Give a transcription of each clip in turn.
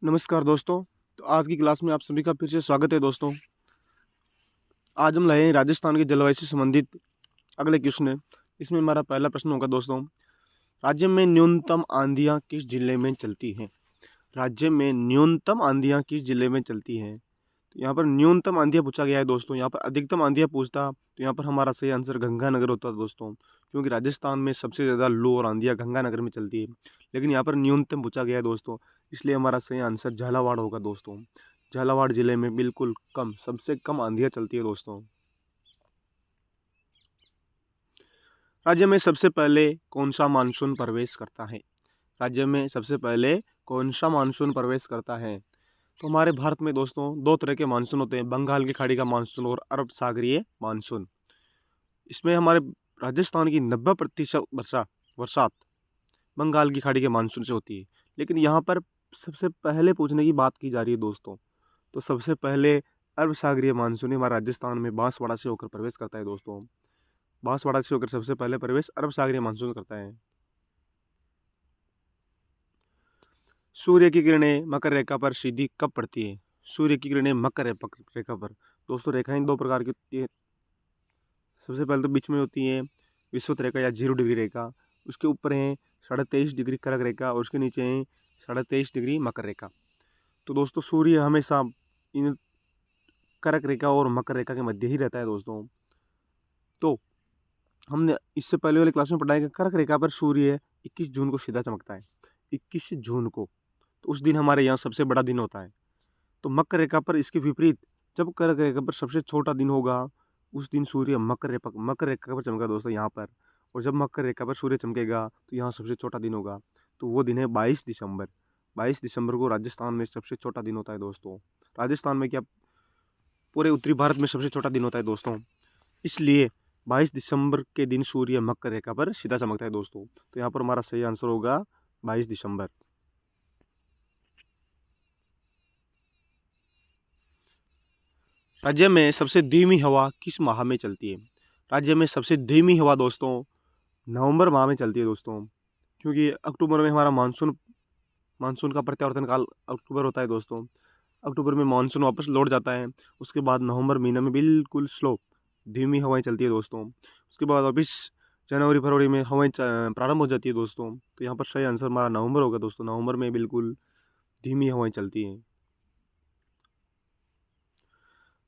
नमस्कार दोस्तों। तो आज की क्लास में आप सभी का फिर से स्वागत है दोस्तों। आज हम लाए हैं राजस्थान के जलवायु से संबंधित अगले क्वेश्चन है। इसमें हमारा पहला प्रश्न होगा दोस्तों, राज्य में न्यूनतम आंधियाँ किस जिले में चलती हैं? राज्य में न्यूनतम आंधियाँ किस जिले में चलती हैं? तो यहाँ पर न्यूनतम आंधियाँ पूछा गया है दोस्तों। यहाँ पर अधिकतम आंधियाँ पूछता तो यहाँ पर हमारा सही आंसर गंगानगर होता दोस्तों, क्योंकि राजस्थान में सबसे ज़्यादा लू और आंधियाँ गंगानगर में चलती है। लेकिन यहाँ पर न्यूनतम पूछा गया है दोस्तों, इसलिए हमारा सही आंसर झालावाड़ होगा दोस्तों। झालावाड़ जिले में बिल्कुल कम, सबसे कम आंधियाँ चलती है दोस्तों। राज्य में सबसे पहले कौन सा मानसून प्रवेश करता है? राज्य में सबसे पहले कौन सा मानसून प्रवेश करता है? तो हमारे भारत में दोस्तों दो तरह के मानसून होते हैं, बंगाल की खाड़ी का मानसून और अरब सागरीय मानसून। इसमें हमारे राजस्थान की 90% बरसात बंगाल की खाड़ी के मानसून से होती है। लेकिन यहाँ पर सबसे पहले पूछने की बात की जा रही है दोस्तों, तो सबसे पहले अरब सागरीय मानसून हमारे राजस्थान में बांसवाड़ा से होकर प्रवेश करता है दोस्तों। बांसवाड़ा से होकर सबसे पहले प्रवेश अरब सागरीय मानसून करता है। सूर्य की किरणें मकर रेखा पर सीधी कब पड़ती है? सूर्य की किरणें मकर रेखा पर दोस्तों, रेखाएं दो प्रकार की होती है। सबसे पहले तो बीच में होती है विषुवत रेखा या 0 डिग्री रेखा, उसके ऊपर है 23.5 डिग्री कर्क रेखा और उसके नीचे है 23.5 डिग्री मकर रेखा। तो दोस्तों सूर्य हमेशा इन कर्क रेखा और मकर रेखा के मध्य ही रहता है दोस्तों। तो हमने इससे पहले वाले क्लास में पढ़ा है कि कर्क रेखा पर सूर्य 21 जून को सीधा चमकता है। 21 जून को, तो उस दिन हमारे यहाँ सबसे बड़ा दिन होता है। तो मकर रेखा पर इसके विपरीत जब कर्क रेखा पर सबसे छोटा दिन होगा, उस दिन सूर्य मकर रेखा पर चमका दोस्तों यहाँ पर। और जब मकर रेखा पर सूर्य चमकेगा तो यहाँ सबसे छोटा दिन होगा, तो वो दिन है 22 दिसंबर। 22 दिसंबर को राजस्थान में सबसे छोटा दिन होता है दोस्तों। राजस्थान में क्या, पूरे उत्तरी भारत में सबसे छोटा दिन होता है दोस्तों। इसलिए 22 दिसंबर के दिन सूर्य मकर रेखा पर सीधा चमकता है दोस्तों। तो यहाँ पर हमारा सही आंसर होगा 22 दिसंबर। राज्य में सबसे धीमी हवा किस माह में चलती है? राज्य में सबसे धीमी हवा दोस्तों नवंबर माह में चलती है दोस्तों, क्योंकि अक्टूबर में हमारा मानसून का प्रत्यावर्तन काल अक्टूबर होता है दोस्तों। अक्टूबर में मानसून वापस लौट जाता है। उसके बाद नवंबर महीने में बिल्कुल स्लो धीमी हवाएं चलती है दोस्तों। उसके बाद वापस जनवरी फरवरी में हवाएं प्रारंभ हो जाती है दोस्तों। तो यहाँ पर सही आंसर हमारा नवंबर होगा दोस्तों। नवंबर में बिल्कुल धीमी हवाएं चलती हैं।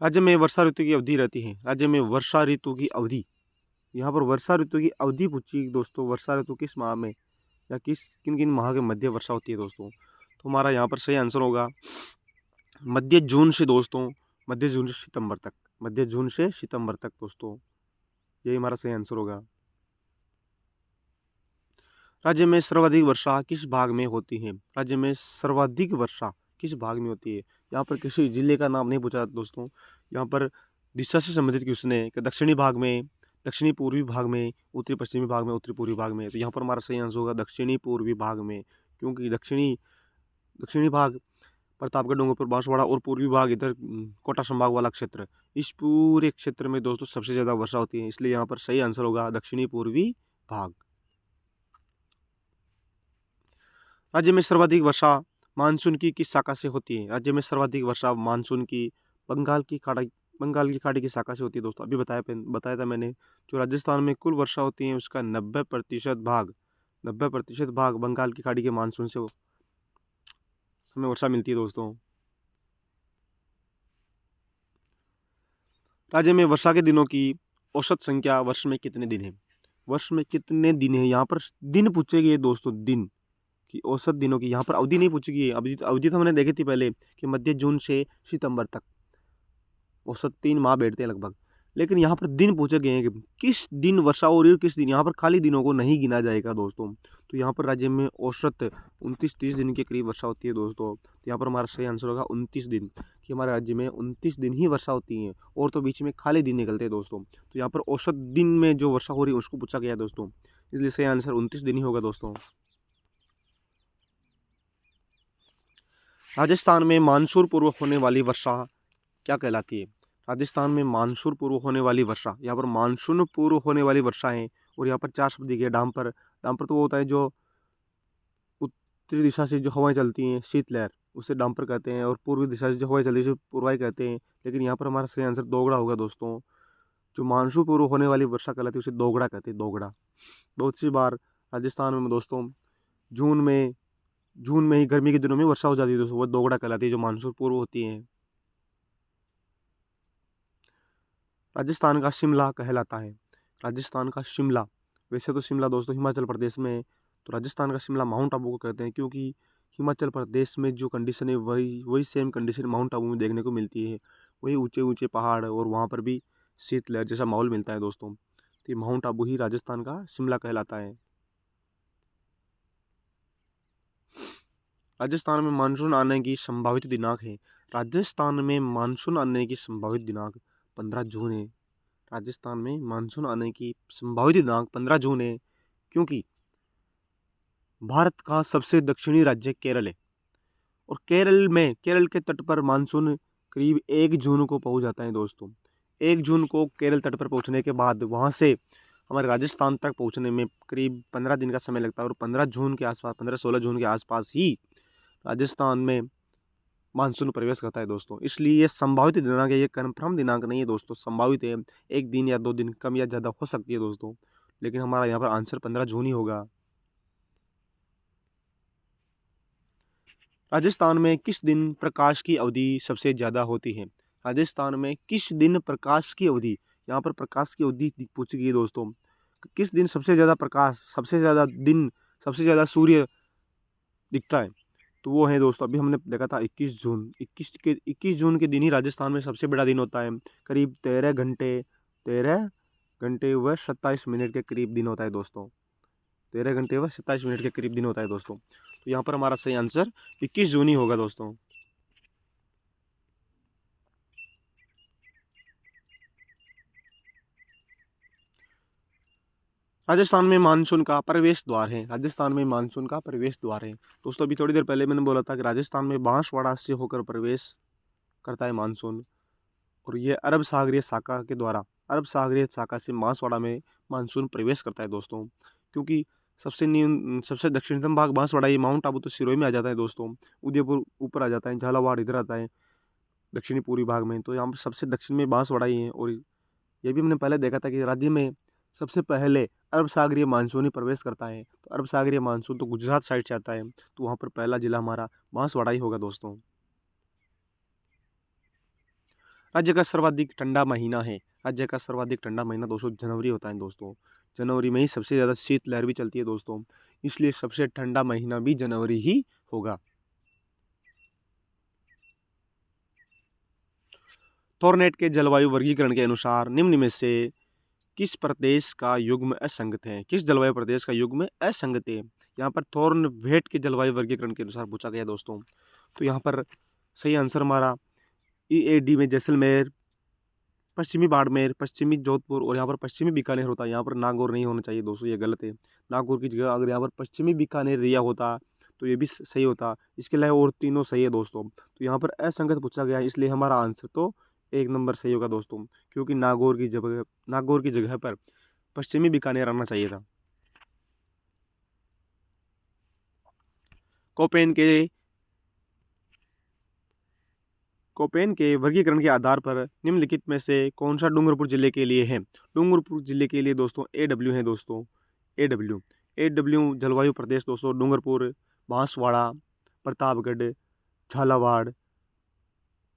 राज्य में वर्षा ऋतु की अवधि रहती है। राज्य में वर्षा ऋतु की अवधि, यहाँ पर वर्षा ऋतु की अवधि पूछी दोस्तों। वर्षा ऋतु किस माह में या किन किन माह के मध्य वर्षा होती है दोस्तों? तो हमारा यहाँ पर सही आंसर होगा मध्य जून से दोस्तों, मध्य जून से सितंबर तक, मध्य जून से सितंबर तक दोस्तों, यही हमारा सही आंसर होगा। राज्य में सर्वाधिक वर्षा किस भाग में होती है? राज्य में सर्वाधिक वर्षा किस भाग में होती है? यहाँ पर किसी जिले का नाम नहीं पूछा दोस्तों। यहाँ पर दिशा से संबंधित क्वेश्चन है कि दक्षिणी भाग में, दक्षिणी पूर्वी भाग में, उत्तरी पश्चिमी भाग में, उत्तरी पूर्वी भाग में। तो यहाँ पर हमारा सही आंसर होगा दक्षिणी पूर्वी भाग में, क्योंकि दक्षिणी भाग प्रतापगढ़ डूंगरपुर बांसवाड़ा और पूर्वी भाग इधर कोटा संभाग वाला क्षेत्र, इस पूरे क्षेत्र में दोस्तों सबसे ज़्यादा वर्षा होती है। इसलिए यहाँ पर सही आंसर होगा दक्षिणी पूर्वी भाग। राज्य में सर्वाधिक वर्षा मानसून की किस शाखा से होती है? राज्य में सर्वाधिक वर्षा मानसून की बंगाल की खाड़ी की शाखा से होती है दोस्तों। अभी बताया था मैंने, जो राजस्थान में कुल वर्षा होती है उसका 90% भाग बंगाल की खाड़ी के मानसून से हमें वर्षा मिलती है दोस्तों। राज्य में वर्षा के दिनों की औसत संख्या वर्ष में कितने दिन है? वर्ष में कितने दिन है, यहाँ पर दिन पूछे गए दोस्तों, दिन की औसत दिनों की। यहाँ पर अवधि नहीं पूछी गई है। अवधि तो हमने देखी थी पहले कि मध्य जून से सितंबर तक औसत 3 माह बैठते हैं लगभग। लेकिन यहाँ पर दिन पूछे गए हैं कि किस दिन वर्षा हो रही है, किस दिन। यहाँ पर खाली दिनों को नहीं गिना जाएगा दोस्तों। तो यहाँ पर राज्य में औसत 29-30 दिन के करीब वर्षा होती है दोस्तों। तो यहाँ पर हमारा सही आंसर होगा 29 दिन, कि हमारे राज्य में 29 दिन ही वर्षा होती है, और तो बीच में खाली दिन निकलते हैं दोस्तों। तो यहाँ पर औसत दिन में जो वर्षा हो रही है उसको पूछा गया है दोस्तों, इसलिए सही आंसर 29 दिन ही होगा दोस्तों। राजस्थान में मानसून पूर्व होने वाली वर्षा क्या कहलाती है? राजस्थान में मानसून पूर्व होने वाली वर्षा, यहाँ पर मानसून पूर्व होने वाली वर्षा है। और यहाँ पर 4 शब्द दिए गए। डांपर तो वो होता है जो उत्तरी दिशा से जो हवाएं चलती हैं, शीतलहर, उसे डाम्पर कहते हैं, और पूर्वी दिशा से जो हवाएं चलती है उसे पूर्वाई कहते हैं। लेकिन यहाँ पर हमारा सही आंसर दोगड़ा होगा दोस्तों। जो मानसून पूर्व होने वाली वर्षा कहलाती है उसे दोगड़ा कहते हैं, दोगड़ा। बहुत सी बार राजस्थान में दोस्तों जून में जून में ही गर्मी के दिनों में वर्षा हो जाती है दोस्तों, वो दोगड़ा कहलाती है, जो मानसून पूर्व होती है। राजस्थान का शिमला कहलाता है, राजस्थान का शिमला। वैसे तो शिमला दोस्तों हिमाचल प्रदेश में है, तो राजस्थान का शिमला माउंट आबू को कहते हैं, क्योंकि हिमाचल प्रदेश में जो कंडीशन है वही वही सेम कंडीशन माउंट आबू में देखने को मिलती है। वही ऊंचे ऊंचे पहाड़, और वहाँ पर भी शीतलहर जैसा माहौल मिलता है दोस्तों। तो ये माउंट आबू ही राजस्थान का शिमला कहलाता है। राजस्थान में मानसून आने की संभावित दिनांक है। राजस्थान में मानसून आने की संभावित दिनांक 15 जून है। राजस्थान में मानसून आने की संभावित दिनांक 15 जून है, क्योंकि भारत का सबसे दक्षिणी राज्य केरल है, और केरल के तट पर मानसून करीब 1 जून को पहुंच जाता है दोस्तों। 1 जून को केरल तट पर पहुंचने के बाद वहां से हमारे राजस्थान तक पहुंचने में करीब 15 दिन का समय लगता है, और 15 जून के आसपास, 15-16 जून के आसपास ही राजस्थान में मानसून प्रवेश करता है दोस्तों। इसलिए ये संभावित दिनांक है, ये कन्फर्म दिनांक नहीं है दोस्तों, संभावित है। 1 दिन या 2 दिन कम या ज़्यादा हो सकती है दोस्तों, लेकिन हमारा यहाँ पर आंसर 15 जून ही होगा। राजस्थान में किस दिन प्रकाश की अवधि सबसे ज़्यादा होती है? राजस्थान में किस दिन प्रकाश की अवधि, यहाँ पर प्रकाश की अवधि पूछी गई है दोस्तों। किस दिन सबसे ज़्यादा प्रकाश, सबसे ज़्यादा दिन, सबसे ज़्यादा सूर्य दिखता है? तो वो है दोस्तों, अभी हमने देखा था 21 जून के दिन ही राजस्थान में सबसे बड़ा दिन होता है। करीब 13 घंटे व 27 मिनट के करीब दिन होता है दोस्तों। 13 घंटे व 27 मिनट के करीब दिन होता है दोस्तों। तो यहाँ पर हमारा सही आंसर 21 जून ही होगा दोस्तों। राजस्थान में मानसून का प्रवेश द्वार है, राजस्थान में मानसून का प्रवेश द्वार है दोस्तों। अभी थोड़ी देर पहले मैंने बोला था कि राजस्थान में बांसवाड़ा से होकर प्रवेश करता है मानसून, और ये अरब सागरीय शाखा से बांसवाड़ा में मानसून प्रवेश करता है दोस्तों। क्योंकि सबसे दक्षिणतम भाग बांसवाड़ा, ये माउंट आबू तो सिरोही में आ जाता है दोस्तों, उदयपुर ऊपर आ जाता है, झालावाड़ इधर आता है दक्षिणी पूर्वी भाग में। तो यहाँ पर सबसे दक्षिण में बांसवाड़ा ही है, और ये भी हमने पहले देखा था कि राज्य में सबसे पहले अरब सागरीय मानसून ही प्रवेश करता है। तो अरब सागरीय मानसून तो गुजरात साइड से आता है, तो वहाँ पर पहला जिला हमारा बांसवाड़ा ही होगा दोस्तों। राज्य का सर्वाधिक ठंडा महीना है, राज्य का सर्वाधिक ठंडा महीना दोस्तों जनवरी होता है दोस्तों। जनवरी में ही सबसे ज़्यादा शीतलहर भी चलती है दोस्तों, इसलिए सबसे ठंडा महीना भी जनवरी ही होगा। थॉर्नेट के जलवायु वर्गीकरण के अनुसार निम्न में से किस प्रदेश का युग्म असंगत है? किस जलवायु प्रदेश का युग्म असंगत है? यहाँ पर थॉर्नवेट के जलवायु वर्गीकरण के अनुसार पूछा गया दोस्तों। तो यहाँ पर सही आंसर हमारा EAD में जैसलमेर, पश्चिमी बाड़मेर, पश्चिमी जोधपुर, और यहाँ पर पश्चिमी बीकानेर होता है। यहाँ पर नागौर नहीं होना चाहिए दोस्तों, ये गलत है। नागौर की जगह अगर यहाँ पर पश्चिमी बीकानेर दिया होता तो ये भी सही होता। इसके अलावा और तीनों सही है दोस्तों। तो यहाँ पर असंगत पूछा गया है, इसलिए हमारा आंसर तो 1 नंबर सही होगा दोस्तों, क्योंकि नागौर की जगह पर पश्चिमी बीकानेर आना चाहिए था। कोपेन के वर्गीकरण के आधार पर निम्नलिखित में से कौन सा डूंगरपुर जिले के लिए है? डूंगरपुर जिले के लिए दोस्तों AW है दोस्तों, AW जलवायु प्रदेश दोस्तों डूंगरपुर, बांसवाड़ा, प्रतापगढ़, झालावाड़,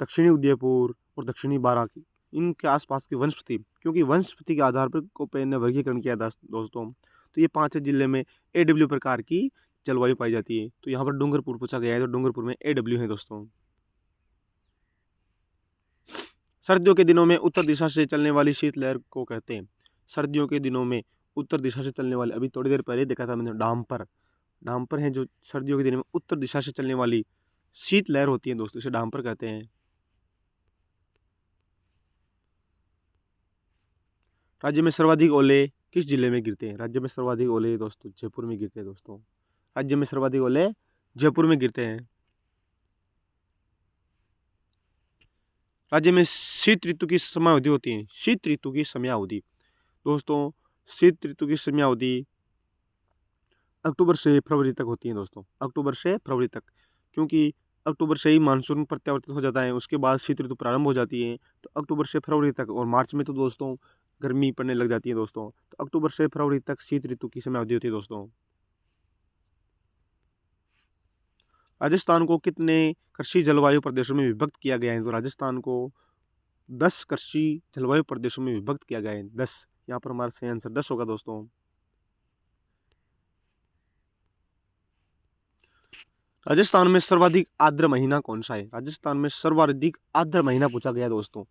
दक्षिणी उदयपुर और दक्षिणी बारां, इनके आसपास की वनस्पति, क्योंकि वनस्पति के आधार पर कोपेन ने वर्गीकरण किया था दोस्तों। तो ये 5 जिले में AW प्रकार की जलवायु पाई जाती है। तो यहाँ पर डूंगरपुर पूछा गया है, तो डूंगरपुर में AW है दोस्तों। सर्दियों के दिनों में उत्तर दिशा से चलने वाली शीतलहर को कहते हैं। सर्दियों के दिनों में उत्तर दिशा से चलने वाली, अभी थोड़ी देर पहले देखा था मैंने, डाम्पर है जो सर्दियों के दिनों में उत्तर दिशा से चलने वाली शीतलहर होती है दोस्तों, इसे डाम्पर कहते हैं। राज्य में सर्वाधिक ओले किस जिले में गिरते हैं? राज्य में सर्वाधिक ओले दोस्तों जयपुर में गिरते हैं दोस्तों। राज्य में सर्वाधिक ओले जयपुर में गिरते हैं। राज्य में शीत ऋतु की समयावधि होती है। शीत ऋतु की समयावधि दोस्तों, शीत ऋतु की समयावधि अक्टूबर से फरवरी तक होती है दोस्तों, अक्टूबर से फरवरी तक, क्योंकि अक्टूबर से ही मानसून प्रत्यावर्तित हो जाता है, उसके बाद शीत ऋतु प्रारंभ हो जाती है। तो अक्टूबर से फरवरी तक, और मार्च में तो दोस्तों गर्मी पड़ने लग जाती है दोस्तों। तो अक्टूबर से फरवरी तक शीत ऋतु की समय अवधि होती है दोस्तों। राजस्थान को कितने कृषि जलवायु प्रदेशों में विभक्त किया गया है? तो राजस्थान को 10 कृषि जलवायु प्रदेशों में विभक्त किया गया है। 10, यहाँ पर हमारा सही आंसर 10 होगा दोस्तों। राजस्थान में सर्वाधिक आर्द्र महीना कौन सा है? राजस्थान में सर्वाधिक आर्द्र महीना पूछा गया दोस्तों।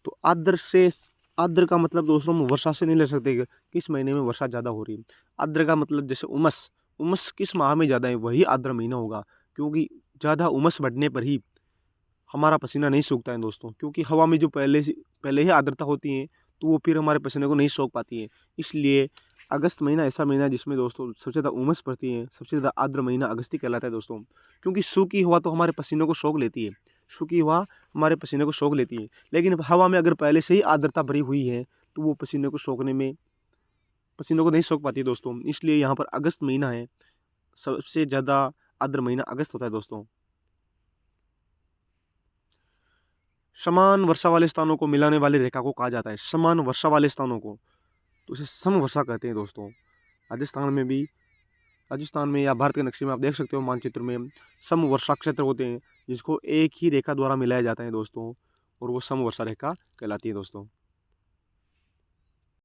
तो आर्द्र का मतलब दोस्तों हम वर्षा से नहीं ले सकते कि किस महीने में वर्षा ज़्यादा हो रही है। आर्द्र का मतलब जैसे उमस किस माह में ज़्यादा है, वही आर्द्र महीना होगा। क्योंकि ज़्यादा उमस बढ़ने पर ही हमारा पसीना नहीं सूखता है दोस्तों, क्योंकि हवा में जो पहले ही आर्द्रता होती है, तो वो फिर हमारे पसीने को नहीं सोख पाती है। इसलिए अगस्त महीना ऐसा महीना है जिसमें दोस्तों सबसे ज़्यादा उमस पड़ती है। सबसे ज़्यादा आर्द्र महीना अगस्त ही कहलाता है दोस्तों। क्योंकि सूखी हवा तो हमारे पसीनों को सोख लेती है, सूखी हवा हमारे पसीने को सोख लेती है, लेकिन हवा में अगर पहले से ही आर्द्रता भरी हुई है तो वो पसीनों को नहीं सोख पाती है दोस्तों। इसलिए यहाँ पर अगस्त महीना है, सबसे ज़्यादा आर्द्र महीना अगस्त होता है दोस्तों। समान वर्षा वाले स्थानों को मिलाने वाली रेखा को कहा जाता है। समान वर्षा वाले स्थानों को तो उसे समवर्षा कहते हैं दोस्तों। राजस्थान में या भारत के नक्शे में आप देख सकते हो, मानचित्र में समवर्षा क्षेत्र होते हैं जिसको एक ही रेखा द्वारा मिलाया जाता है दोस्तों, और वो समवर्षा रेखा कहलाती है दोस्तों।